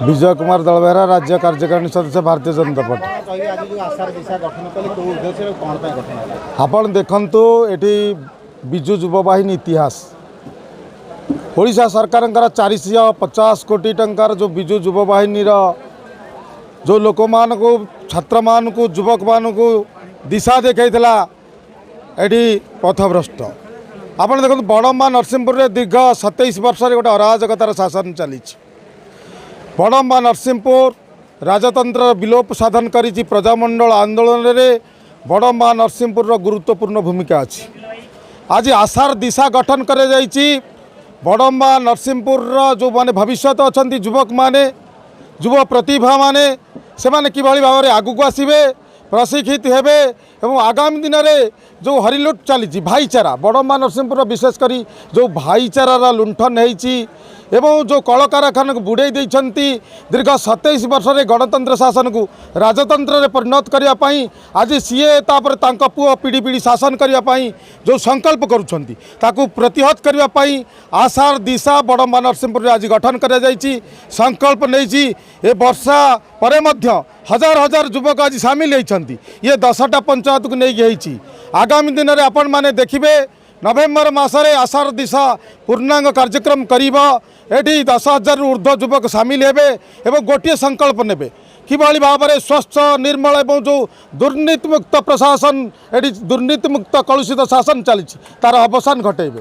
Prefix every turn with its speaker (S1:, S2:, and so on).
S1: विजय कुमार दलबेहरा राज्य कार्यकारिणी सदस्य भारतीय जनता पार्टी। आपण देखंतु एटी विजु युवा बाहिनी इतिहास ओडिशा सरकार 450 कोटी टंकार जो विजु युवा बाहिनी जो लोक मान को छात्र मान को युवक मान को दिशा देखा एटी पथभ्रष्ट। आपड़ देखो बड़म्बा नरसिंहपुर में दीर्घ 27 वर्ष गोटे अराजकतार शासन चली। बड़म्बा नरसिंहपुर राजतंत्र विलोप साधन करी प्रजामंडल आंदोलन में बड़म्बा नरसिंहपुर गुरुत्वपूर्ण भूमिका अच्छी। आज आशार दिशा गठन कर बड़म्बा नरसिंहपुर जो माने भविष्य अच्छा युवक माने युव प्रतिभा माने से माने किभली भाव में आगू को आसबे प्रशिक्षित हेबे एवं आगामी दिन में जो हरिलुट चली भाईचारा बड़म्बा नरसिंहपुर विशेषकर जो भाईचारा लुंठन होती एवं जो कलकारखाना को बुड़े दीर्घ 27 वर्ष में गणतंत्र शासन को राजतंत्र में परिणत करने आज सीए तापर तांको पुओ पीढ़ी पीढ़ी शासन करने जो संकल्प करुछंती ताकू प्रतिहत करने आशार दिशा बड़म्बा नरसिंहपुर आज गठन कर संकल्प नहीं ए वर्षा पर हजार हजार युवक आज सामिल होती ये 10टा पंचायत को लेकिन आगामी दिन में आपण माने देखिए नवेम्बर मसरे आशार दिशा पूर्णांग कार्यक्रम करिबा एठी 10,000 ऊर्ध्व युवक सामिल हेबे एवं गोटे संकल्प नेबे किभली भाव में स्वच्छ निर्मल एवं जो दुर्नीतिमुक्त प्रशासन एठी दुर्नीतिमुक्त कलुषित शासन चली तार अवसान घटेबे।